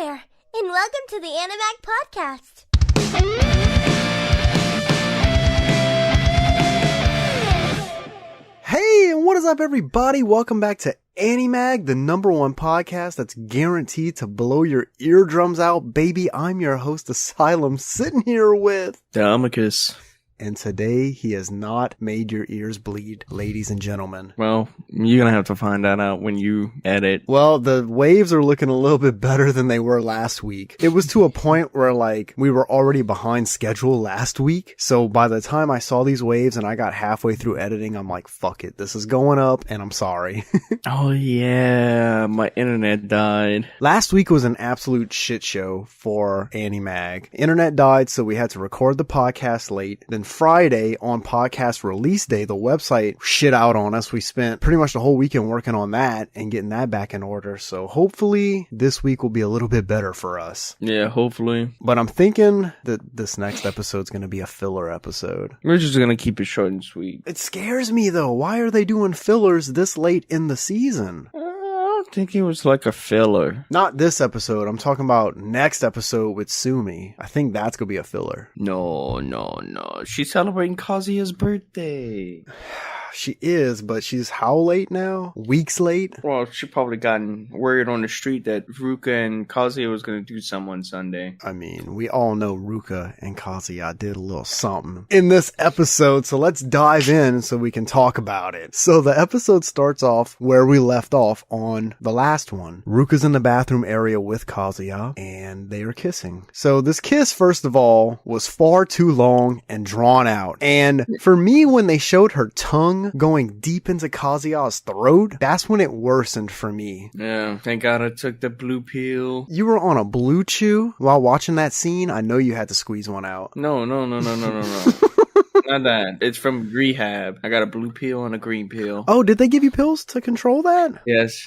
there, and welcome to the Animag podcast. Hey, and what is up, everybody? Welcome back to Animag, the #1 podcast that's guaranteed to blow your eardrums out. Baby, I'm your host, Asylum, sitting here with... Amicus. And today, he has not made your ears bleed, ladies and gentlemen. Well, you're gonna have to find that out when you edit. Well, the waves are looking a little bit better than they were last week. It was to a point where, we were already behind schedule last week. So by the time I saw these waves and I got halfway through editing, I'm like, fuck it. This is going up, and I'm sorry. Oh, yeah. My internet died. Last week was an absolute shit show for Animag. Internet died, so we had to record the podcast late. Then Friday, on podcast release day, the website shit out on us. We spent pretty much the whole weekend working on that and getting that back in order. So hopefully this week will be a little bit better for us. Yeah, hopefully. But I'm thinking that this next episode's going to be a filler episode. We're just gonna keep it short and sweet. It scares me though. Why are they doing fillers this late in the season? I think it was like a filler. Not this episode. I'm talking about next episode with Sumi. I think that's going to be a filler. No. She's celebrating Kazuya's birthday. She is, but she's how late now? Weeks late? Well, she probably gotten word on the street that Ruka and Kazuya was gonna do something on Sunday. I mean, we all know Ruka and Kazuya did a little something in this episode, so let's dive in so we can talk about it. So the episode starts off where we left off on the last one. Ruka's in the bathroom area with Kazuya, and they are kissing. So this kiss, first of all, was far too long and drawn out. And for me, when they showed her tongue going deep into Kazuya's throat, that's when it worsened for me. Yeah, thank God I took the blue pill. You were on a blue chew while watching that scene. I know you had to squeeze one out. No. Not that. It's from rehab. I got a blue pill and a green pill. Oh, did they give you pills to control that? Yes.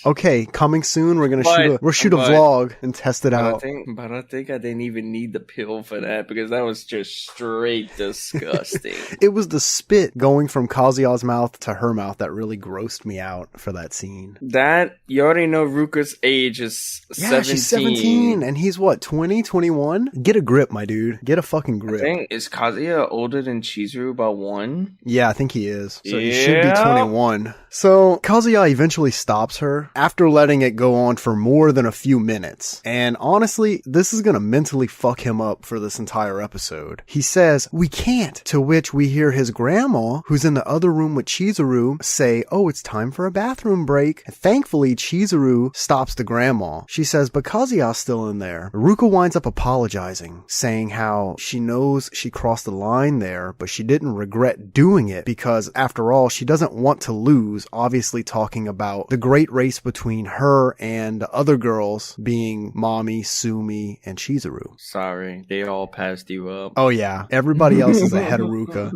Okay, coming soon. We're gonna shoot a vlog and test it out. But I think I didn't even need the pill for that because that was just straight disgusting. It was the spit going from Kazuya's mouth to her mouth that really grossed me out for that scene. That, you already know Ruka's age is 17. Yeah, she's 17 and he's what, 20, 21? Get a grip, my dude. Get a fucking grip. I think, is Kazuya older than Chizuru by 1? Yeah, I think he is. So he should be 21. So Kazuya eventually stops her after letting it go on for more than a few minutes. And honestly, this is gonna mentally fuck him up for this entire episode. He says, "We can't," to which we hear his grandma, who's in the other room with Chizuru, say, "Oh, it's time for a bathroom break." And thankfully, Chizuru stops the grandma. She says, but Kazuya's still in there. Ruka winds up apologizing, saying how she knows she crossed the line there, but she didn't regret doing it because, after all, she doesn't want to lose, obviously talking about the great race between her and the other girls being Mami, Sumi, and Chizuru. Sorry, they all passed you up. Oh yeah, everybody else is ahead of Ruka.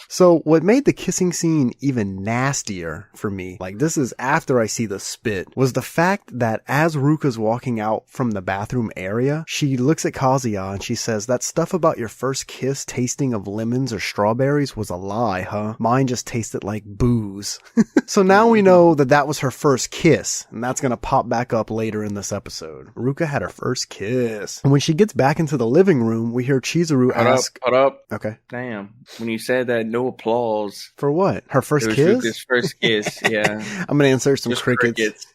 So what made the kissing scene even nastier for me, this is after I see the spit, was the fact that as Ruka's walking out from the bathroom area, she looks at Kazuya and she says, "That stuff about your first kiss tasting of lemons or strawberries was a lie, huh? Mine just tasted like booze." So now we know that that was her first kiss, and that's gonna pop back up later in this episode. Ruka had her first kiss. And when she gets back into the living room, we hear Chizuru ask... Hold up. Okay. Damn. When you said that, no applause. For what? Her first it was kiss? Ruka's first kiss, yeah. I'm gonna insert some crickets.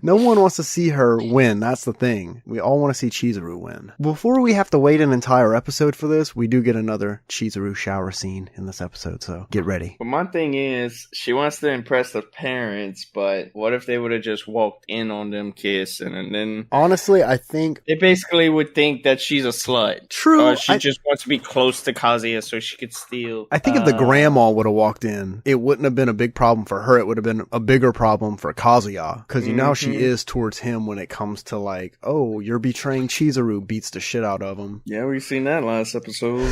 No one wants to see her win, that's the thing. We all want to see Chizuru win. Before we have to wait an entire episode for this, we do get another Chizuru shower scene in this episode, so get ready. But my thing is, she wants to impress the parents, but what if they would have just walked in on them kissing and then... Honestly, I think... They basically would think that she's a slut. True. Or she just wants to be close to Kazuya so she could steal. I think if the grandma would have walked in, it wouldn't have been a big problem for her. It would have been a bigger problem for Kazuya. Because you know how she is towards him when it comes to oh, you're betraying Chizuru, beats the shit out of him. Yeah, we've seen that last episode.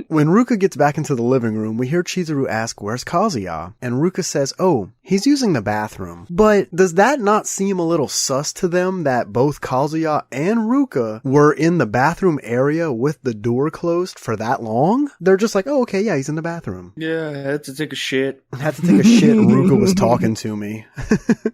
When Ruka gets back into the living room, we hear Chizuru ask, where's Kazuya? And Ruka says, oh, he's using the bathroom. But does that not seem a little sus to them that both Kazuya and Ruka were in the bathroom area with the door closed for that long? They're just like, oh, okay, yeah, he's in the bathroom. Yeah, I had to take a shit. I had to take a shit. Ruka was talking to me.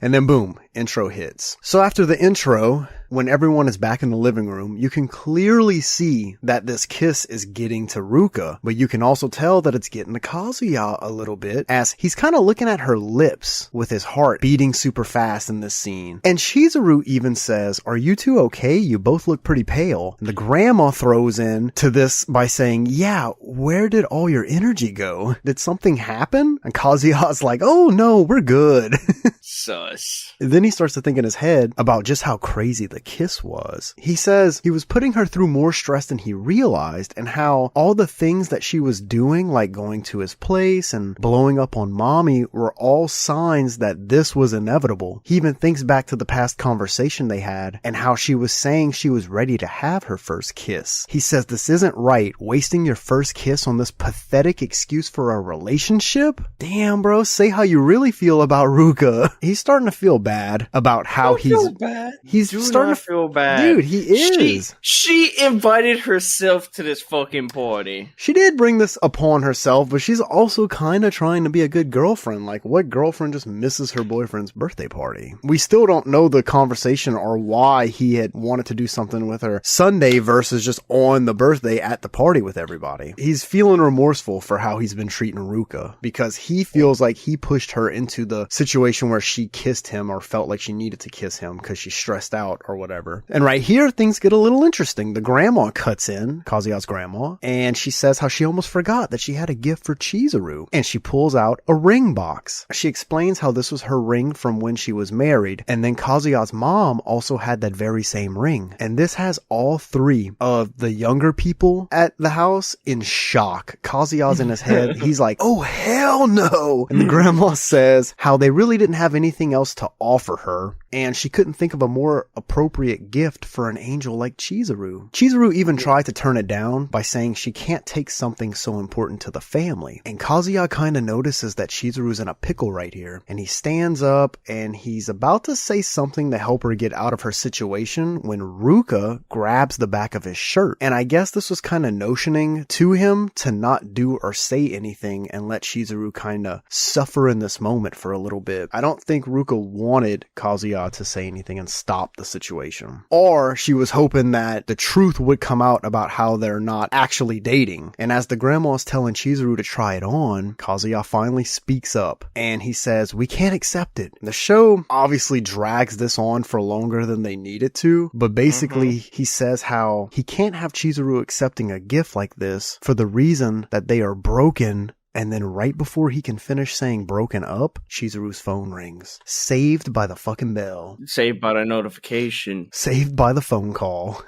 And then boom, intro hits. So after the intro, when everyone is back in the living room, you can clearly see that this kiss is getting to Ruka, but you can also tell that it's getting to Kazuya a little bit, as he's kind of looking at her lips with his heart beating super fast in this scene. And Chizuru even says, are you two okay? You both look pretty pale. And the grandma throws in to this by saying, yeah, where did all your energy go? Did something happen? And Kazuya's like, oh no, we're good. Sus. Then he starts to think in his head about just how crazy the kiss was. He says he was putting her through more stress than he realized, and how all the things that she was doing, like going to his place and blowing up on mommy, were all signs that this was inevitable. He even thinks back to the past conversation they had and how she was saying she was ready to have her first kiss. He says this isn't right, wasting your first kiss on this pathetic excuse for a relationship? Damn, bro, say how you really feel about Ruka. He's starting to feel bad about how he's starting to feel bad. Dude, he is. She invited herself to this fucking party. She did bring this upon herself, but she's also kind of trying to be a good girlfriend. Like, what girlfriend just misses her boyfriend's birthday party? We still don't know the conversation or why he had wanted to do something with her Sunday versus just on the birthday at the party with everybody. He's feeling remorseful for how he's been treating Ruka, because he feels like he pushed her into the situation where she kissed him or felt like she needed to kiss him because she's stressed out or whatever. And right here, things get a little interesting. The grandma cuts in, Kazuya's grandma, and she says how she almost forgot that she had a gift for Chizuru, and she pulls out a ring box. She explains how this was her ring from when she was married, and then Kazuya's mom also had that very same ring. And this has all three of the younger people at the house in shock. Kazuya's in his head. He's like, oh, hell no. And the grandma says how they really didn't have anything else to offer her, and she couldn't think of a more appropriate gift for an angel like Chizuru. Chizuru even tried to turn it down by saying she can't take something so important to the family. And Kazuya kind of notices that Chizuru's in a pickle right here, and he stands up and he's about to say something to help her get out of her situation when Ruka grabs the back of his shirt. And I guess this was kind of notioning to him to not do or say anything and let Chizuru kind of suffer in this moment for a little bit. I don't think Ruka wanted Kazuya to say anything and stop the situation. Or she was hoping that the truth would come out about how they're not actually dating. And as the grandma's telling Chizuru to try it on, Kazuya finally speaks up and he says, we can't accept it. The show obviously drags this on for longer than they need it to, but basically he says how he can't have Chizuru accepting a gift like this for the reason that they are broken. And then right before he can finish saying broken up, Chizuru's phone rings. Saved by the fucking bell. Saved by the notification. Saved by the phone call.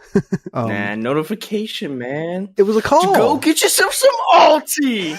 Notification, man. It was a call. Go get yourself some Alti.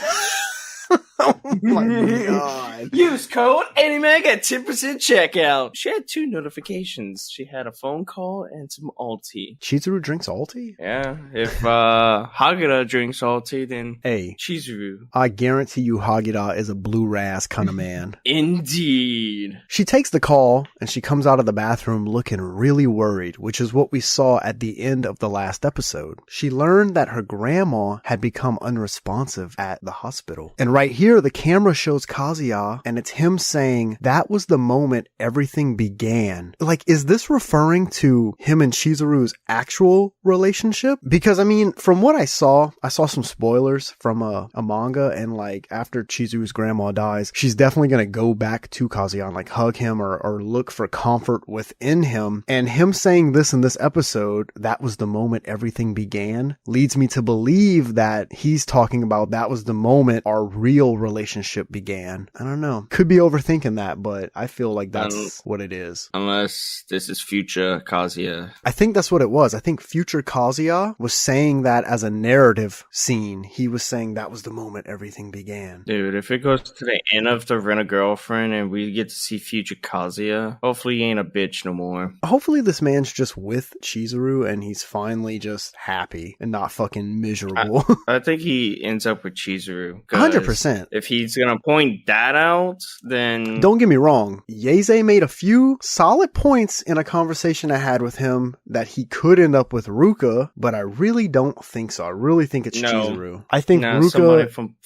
Oh my god. Use code Animag at 10% checkout. She had 2 notifications. She had a phone call and some Alti. Chizuru drinks Alti? Yeah. If Hagura drinks Alti, then hey, Chizuru. I guarantee you Hagura is a blue ras kind of man. Indeed. She takes the call and she comes out of the bathroom looking really worried, which is what we saw at the end of the last episode. She learned that her grandma had become unresponsive at the hospital. And right here, the camera shows Kazuya, and it's him saying, that was the moment everything began. Like, is this referring to him and Chizuru's actual relationship? Because, I mean, from what I saw some spoilers from a manga, and like, after Chizuru's grandma dies, she's definitely gonna go back to Kazuya and like hug him or look for comfort within him. And him saying this in this episode, that was the moment everything began, leads me to believe that he's talking about that was the moment our real relationship began. I don't know. Could be overthinking that, but I feel like that's what it is. Unless this is future Kazuya. I think that's what it was. I think future Kazuya was saying that as a narrative scene. He was saying that was the moment everything began. Dude, if it goes to the end of the Rent-A-Girlfriend and we get to see future Kazuya, hopefully he ain't a bitch no more. Hopefully this man's just with Chizuru and he's finally just happy and not fucking miserable. I think he ends up with Chizuru. 100%. If he's gonna point that out, then... Don't get me wrong. Yeze made a few solid points in a conversation I had with him that he could end up with Ruka, but I really don't think so. I really think it's Chizuru. I think Ruka... somebody from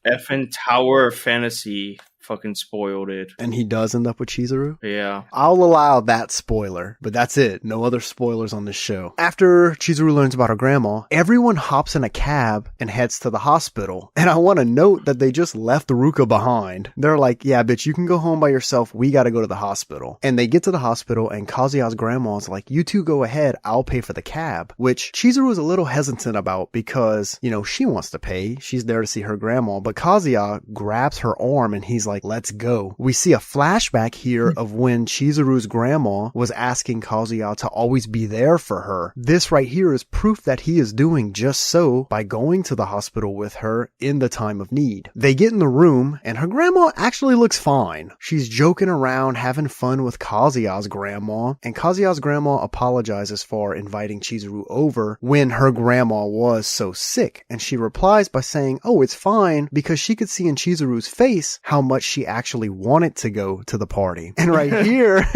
effing Tower of Fantasy fucking spoiled it. And he does end up with Chizuru? Yeah. I'll allow that spoiler, but that's it. No other spoilers on this show. After Chizuru learns about her grandma, everyone hops in a cab and heads to the hospital. And I want to note that they just left Ruka behind. They're like, yeah, bitch, you can go home by yourself. We got to go to the hospital. And they get to the hospital and Kazuya's grandma's like, you two go ahead. I'll pay for the cab, which Chizuru was a little hesitant about because, you know, she wants to pay. She's there to see her grandma, but Kazuya grabs her arm and he's like, let's go. We see a flashback here of when Chizuru's grandma was asking Kazuya to always be there for her. This right here is proof that he is doing just so by going to the hospital with her in the time of need. They get in the room and her grandma actually looks fine. She's joking around, having fun with Kazuya's grandma, and Kazuya's grandma apologizes for inviting Chizuru over when her grandma was so sick, and she replies by saying, oh, it's fine, because she could see in Chizuru's face how much she actually wanted to go to the party. And right here,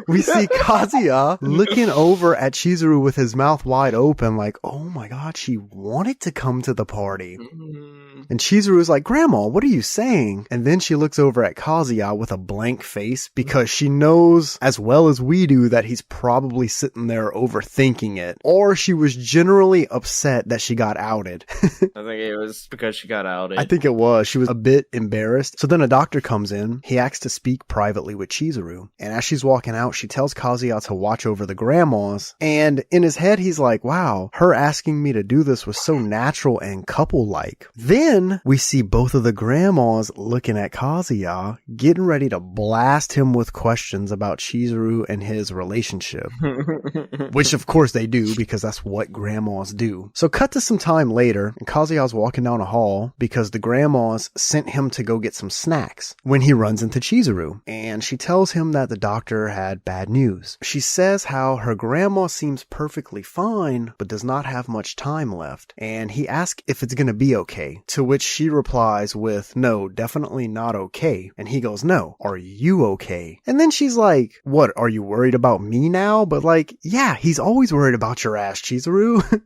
we see Kazuya looking over at Chizuru with his mouth wide open like, oh my god, she wanted to come to the party. And Chizuru is like, Grandma, what are you saying? And then she looks over at Kazuya with a blank face because she knows as well as we do that he's probably sitting there overthinking it. Or she was generally upset that she got outed. I think it was because she got outed. I think it was. She was a bit embarrassed. So then a doctor comes in. He asks to speak privately with Chizuru. And as she's walking out, she tells Kazuya to watch over the grandmas. And in his head, he's like, wow, her asking me to do this was so natural and couple-like. Then we see both of the grandmas looking at Kazuya, getting ready to blast him with questions about Chizuru and his relationship. Which of course they do, because that's what grandmas do. So cut to some time later, and Kazuya's walking down a hall because the grandmas sent him to go get some snacks when he runs into Chizuru, and she tells him that the doctor had bad news. She says how her grandma seems perfectly fine, but does not have much time left, and he asks if it's gonna be okay, to which she replies with, no, definitely not okay. And he goes, no, are you okay? And then she's like, what, are you worried about me now? But like, yeah, he's always worried about your ass, Chizuru.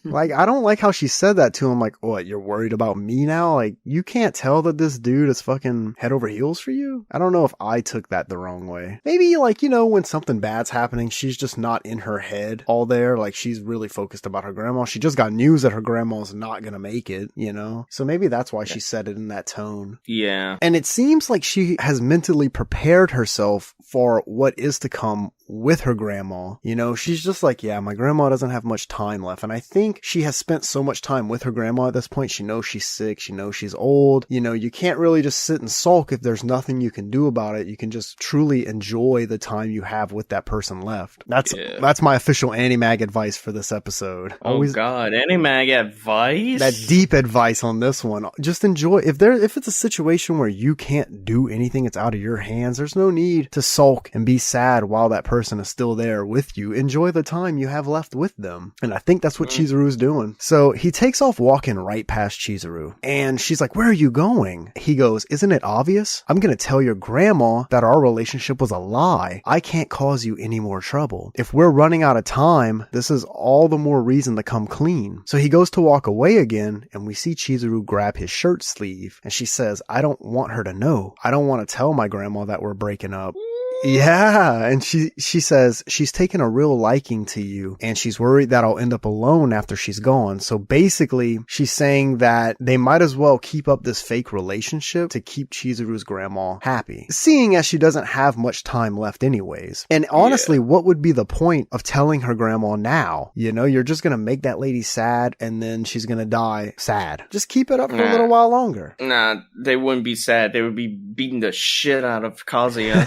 Like, I don't like how she said that to him, like, what, you're worried about me now? Like, you can't tell that this dude is fucking head over heels for you? I don't know if I took that the wrong way. Maybe, like, you know, when something bad's happening, she's just not in her head all there. Like, she's really focused about her grandma. She just got news that her grandma's not gonna make it, you know? So maybe that's why she said it in that tone. Yeah. And it seems like she has mentally prepared herself for what is to come with her grandma. You know, she's just like, yeah, my grandma doesn't have much time left. And I think she has spent so much time with her grandma at this point. She knows she's sick. She knows she's old. You know, you can't really just sit and sulk if there's nothing you can do about it. You can just truly enjoy the time you have with that person left. That's my official Animag advice for this episode. Oh god, Animag advice? That deep advice on this one. Just enjoy. If it's a situation where you can't do anything, it's out of your hands, there's no need to sulk and be sad while that person is still there with you. Enjoy the time you have left with them. And I think that's what Chizuru's doing. So he takes off walking right past Chizuru. And she's like, where are you going? He goes, isn't it obvious? I'm going to tell your grandma that our relationship was a lie. I can't cause you any more trouble. If we're running out of time, this is all the more reason to come clean. So he goes to walk away again, and we see Chizuru grab his shirt sleeve. And she says, I don't want her to know. I don't want to tell my grandma that we're breaking up. Yeah, and she says she's taken a real liking to you, and she's worried that I'll end up alone after she's gone. So basically, she's saying that they might as well keep up this fake relationship to keep Chizuru's grandma happy, seeing as she doesn't have much time left anyways. And honestly, what would be the point of telling her grandma now? You know, you're just gonna make that lady sad, and then she's gonna die sad. Just keep it up for a little while longer. Nah, they wouldn't be sad. They would be beating the shit out of Kazuya.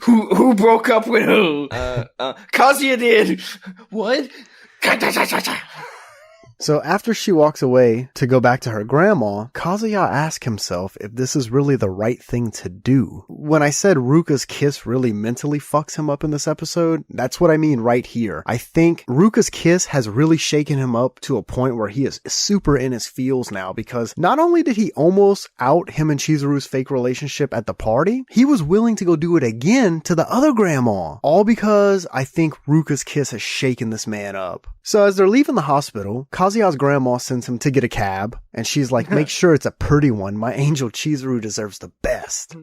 who broke up with who? Kazuya did. What? So after she walks away to go back to her grandma, Kazuya asks himself if this is really the right thing to do. When I said Ruka's kiss really mentally fucks him up in this episode, that's what I mean right here. I think Ruka's kiss has really shaken him up to a point where he is super in his feels now, because not only did he almost out him and Chizuru's fake relationship at the party, he was willing to go do it again to the other grandma. All because I think Ruka's kiss has shaken this man up. So as they're leaving the hospital, Kazuya's grandma sends him to get a cab, and she's like, make sure it's a pretty one. My angel Chizuru deserves the best.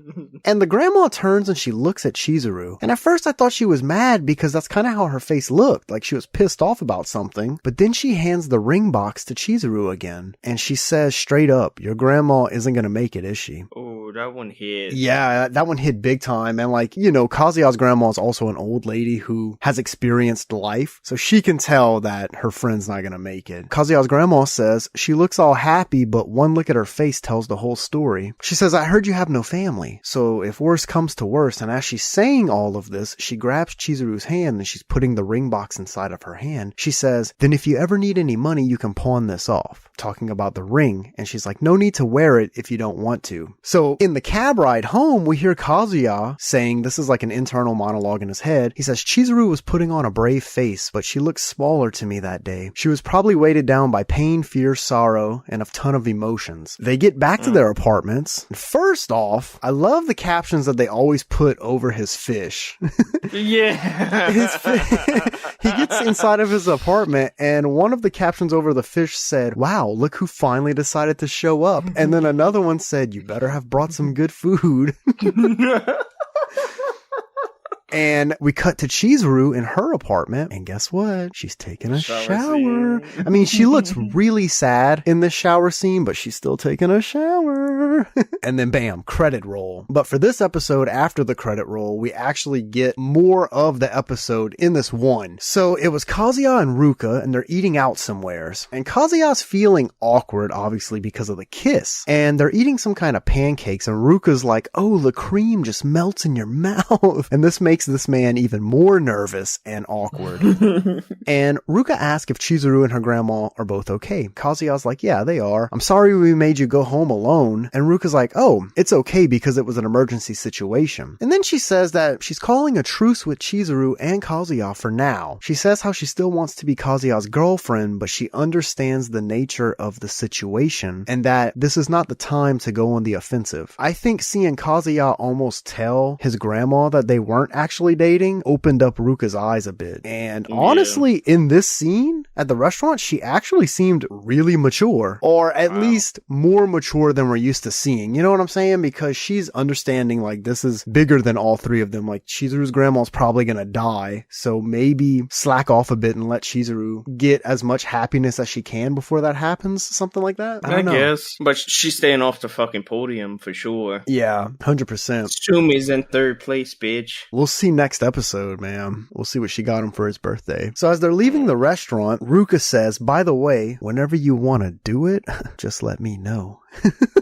And the grandma turns and she looks at Chizuru. And at first I thought she was mad because that's kind of how her face looked, like she was pissed off about something. But then she hands the ring box to Chizuru again, and she says straight up, your grandma isn't going to make it, is she? Oh, that one hit. Yeah, that one hit big time. And like, you know, Kazuya's grandma is also an old lady who has experienced life, so she can tell that her friend's not gonna make it. Kazuya's grandma says she looks all happy, but one look at her face tells the whole story. She says, I heard you have no family, so if worse comes to worse. And as she's saying all of this, she grabs Chizuru's hand and she's putting the ring box inside of her hand. She says, then if you ever need any money, you can pawn this off. Talking about the ring. And she's like, no need to wear it if you don't want to. So in the cab ride home, we hear Kazuya saying, this is like an internal monologue in his head. He says, Chizuru was putting on a brave face, but she looks smaller to me that day. She was probably weighted down by pain, fear, sorrow, and a ton of emotions. They get back to their apartments. First off, I love the captions that they always put over his fish. Yeah. He gets inside of his apartment, and one of the captions over the fish said, wow, look who finally decided to show up. And then another one said, you better have brought some good food. And we cut to Chizuru in her apartment, and guess what? She's taking a shower. I mean, she looks really sad in this shower scene, but she's still taking a shower. And then bam, credit roll. But for this episode, after the credit roll, we actually get more of the episode in this one. So it was Kazuya and Ruka, and they're eating out somewheres. And Kazuya's feeling awkward, obviously, because of the kiss. And they're eating some kind of pancakes, and Ruka's like, oh, the cream just melts in your mouth. And this makes this man even more nervous and awkward. And Ruka asks if Chizuru and her grandma are both okay. Kazuya's like, yeah, they are. I'm sorry we made you go home alone. And Ruka's like, oh, it's okay because it was an emergency situation. And then she says that she's calling a truce with Chizuru and Kazuya for now. She says how she still wants to be Kazuya's girlfriend, but she understands the nature of the situation and that this is not the time to go on the offensive. I think seeing Kazuya almost tell his grandma that they weren't actually dating opened up Ruka's eyes a bit. And honestly, in this scene at the restaurant, she actually seemed really mature, or at least more mature than we're used to seeing. You know what I'm saying? Because she's understanding like this is bigger than all three of them. Like Chizuru's grandma's probably gonna die, so maybe slack off a bit and let Chizuru get as much happiness as she can before that happens. Something like that. I don't know. Guess. But she's staying off the fucking podium for sure. Yeah, 100%. Sumi's in third place, bitch. We'll see next episode, man. We'll see what she got him for his birthday. So as they're leaving the restaurant, Ruka says, by the way, whenever you want to do it, just let me know.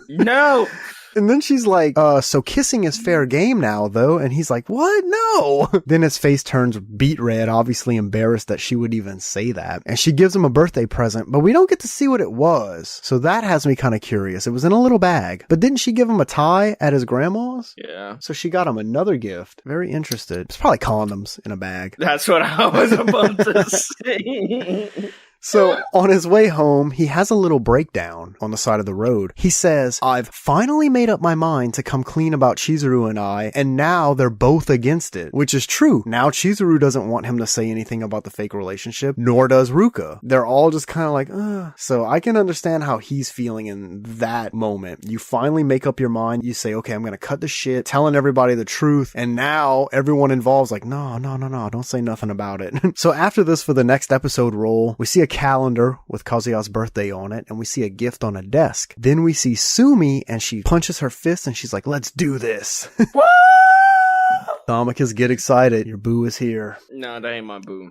No! And then she's like, so kissing is fair game now, though. And he's like, what? No. Then his face turns beet red, obviously embarrassed that she would even say that. And she gives him a birthday present, but we don't get to see what it was. So that has me kind of curious. It was in a little bag. But didn't she give him a tie at his grandma's? Yeah. So she got him another gift. Very interested. It's probably condoms in a bag. That's what I was about to say. So on his way home, he has a little breakdown on the side of the road. He says, I've finally made up my mind to come clean about Chizuru and I, and now they're both against it, which is true. Now Chizuru doesn't want him to say anything about the fake relationship, nor does Ruka. They're all just kind of like, ugh. So I can understand how he's feeling in that moment. You finally make up your mind. You say, okay, I'm going to cut the shit, telling everybody the truth. And now everyone involved's like, no, don't say nothing about it. So after this, for the next episode roll, we see a calendar with Kazuya's birthday on it, and we see a gift on a desk. Then we see Sumi, and she punches her fist, and she's like, let's do this. What? Thamakas, get excited. Your boo is here. No, that ain't my boo.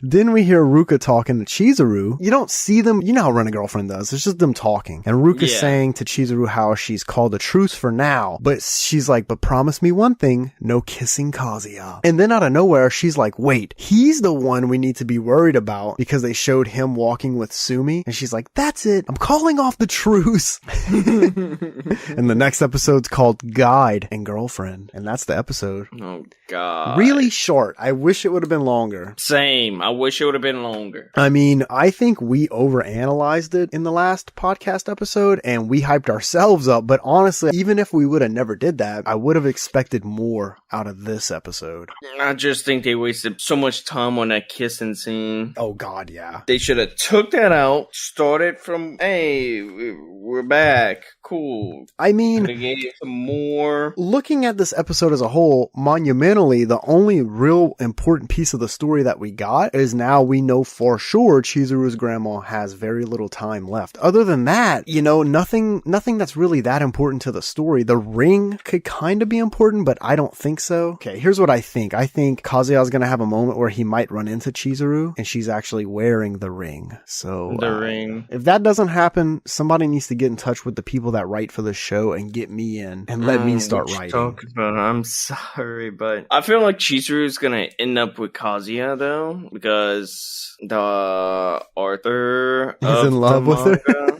Then we hear Ruka talking to Chizuru. You don't see them. You know how Rent-A-Girlfriend does. It's just them talking. And Ruka's saying to Chizuru how she's called a truce for now. But she's like, but promise me one thing. No kissing Kazuya. And then out of nowhere, she's like, wait, he's the one we need to be worried about because they showed him walking with Sumi. And she's like, that's it. I'm calling off the truce. And the next episode's called Guide and Girlfriend. And that's the episode. Oh, God. Really short. I wish it would have been longer. Same. I wish it would have been longer. I mean, I think we overanalyzed it in the last podcast episode and we hyped ourselves up. But honestly, even if we would have never did that, I would have expected more out of this episode. I just think they wasted so much time on that kissing scene. Oh, God, yeah. They should have took that out, started from, hey, we're back. Cool. I mean, they gave some more. Looking at this episode as a whole, monumentally, the only real important piece of the story that we got is now we know for sure Chizuru's grandma has very little time left. Other than that, you know, nothing that's really that important to the story. The ring could kind of be important, but I don't think so. Okay, here's what I think. I think Kazuya's gonna have a moment where he might run into Chizuru, and she's actually wearing the ring. So the ring. If that doesn't happen, somebody needs to get in touch with the people that write for the show and get me in and let me start writing. I'm sorry, but I feel like Chizuru is gonna end up with Kazuya though, because the Arthur is in love with her.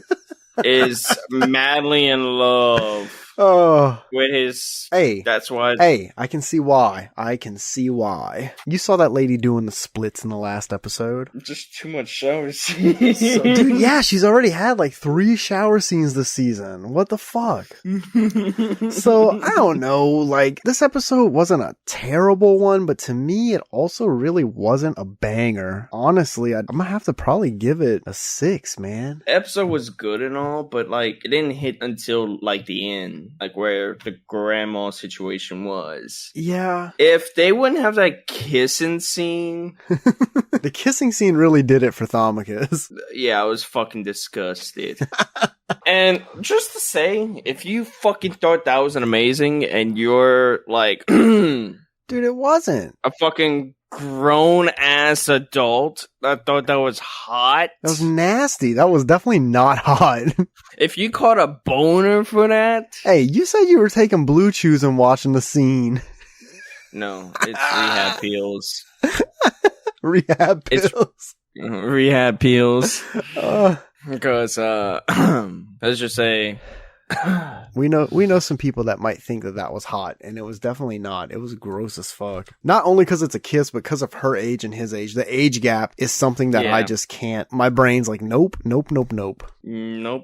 Is madly in love. Oh, with his. Hey, that's why. Hey, I can see why. You saw that lady doing the splits in the last episode. Just too much shower scenes. So, dude, yeah, she's already had like 3 shower scenes this season. What the fuck? So, I don't know. Like, this episode wasn't a terrible one, but to me, it also really wasn't a banger. Honestly, I'm gonna have to probably give it a 6, man. The episode was good and all, but like, it didn't hit until like the end. Like where the grandma situation was. Yeah. If they wouldn't have that kissing scene. The kissing scene really did it for Thamakas. Yeah, I was fucking disgusted. And just to say, if you fucking thought that was an amazing and you're like, dude, it wasn't. A fucking grown ass adult that thought that was hot. That was nasty. That was definitely not hot. If you caught a boner for that. Hey, you said you were taking blue chews and watching the scene. No, it's rehab pills. Rehab pills. Rehab pills. Because let's just say we know some people that might think that was hot, and it was definitely not. It was gross as fuck. Not only because it's a kiss, but because of her age and his age. The age gap is something that I just can't. My brain's like, nope.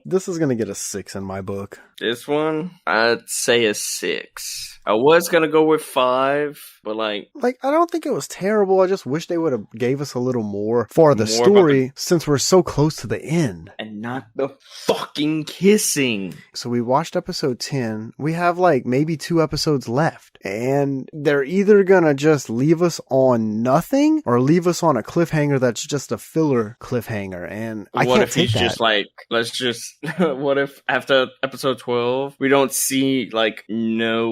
This is gonna get a 6 in my book. This one, I'd say a 6. I was gonna go with 5, but like I don't think it was terrible. I just wish they would have gave us a little more for the story, since we're so close to the end. And not the fucking kissing. So we watched episode 10. We have like maybe 2 episodes left. And they're either gonna just leave us on nothing or leave us on a cliffhanger that's just a filler cliffhanger. And I can't take that. What if he's just like, let's just, what if after episode 12, we don't see like no,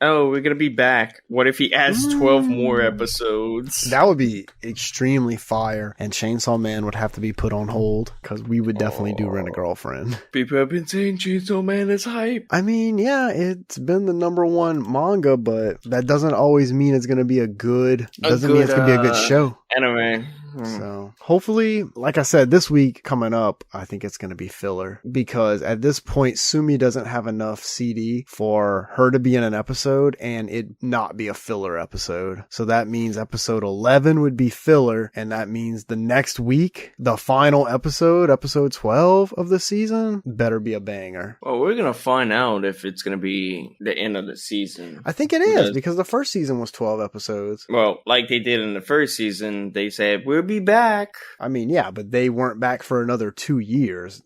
we're gonna be back. What if he adds 12 more episodes? That would be extremely fire. And Chainsaw Man would have to be put on hold because we would definitely do Rent-A-Girlfriend. People have been saying Chainsaw Man is hype. I mean, yeah, it's been the #1 manga, but that doesn't always mean it's gonna be a good show. Anime. So hopefully, like I said, this week coming up, I think it's going to be filler because at this point, Sumi doesn't have enough CD for her to be in an episode and it not be a filler episode. So that means episode 11 would be filler. And that means the next week, the final episode, episode 12 of the season, better be a banger. Well, we're going to find out if it's going to be the end of the season. I think it is because the first season was 12 episodes. Well, like they did in the first season, they said, we'll be back. I mean, yeah, but they weren't back for another 2 years.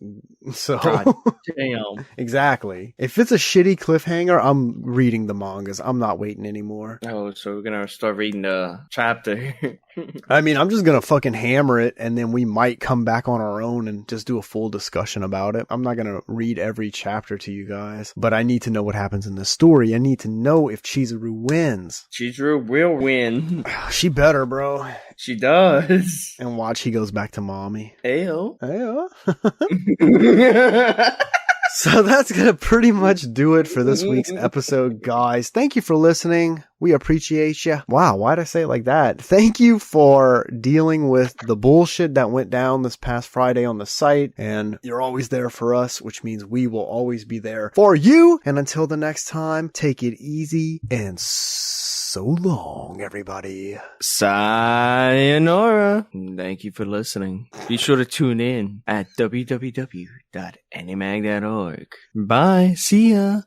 So, God damn. Exactly. If it's a shitty cliffhanger, I'm reading the mangas. I'm not waiting anymore. Oh, so we're going to start reading the chapter. I mean, I'm just going to fucking hammer it and then we might come back on our own and just do a full discussion about it. I'm not going to read every chapter to you guys, but I need to know what happens in the story. I need to know if Chizuru wins. Chizuru will win. She better, bro. She does. And watch, he goes back to mommy. Ayo. Ayo. So that's going to pretty much do it for this week's episode, guys. Thank you for listening. We appreciate you. Wow, why'd I say it like that? Thank you for dealing with the bullshit that went down this past Friday on the site. And you're always there for us, which means we will always be there for you. And until the next time, take it easy and so long, everybody. Sayonara. Thank you for listening. Be sure to tune in at www.animag.org. Bye. See ya.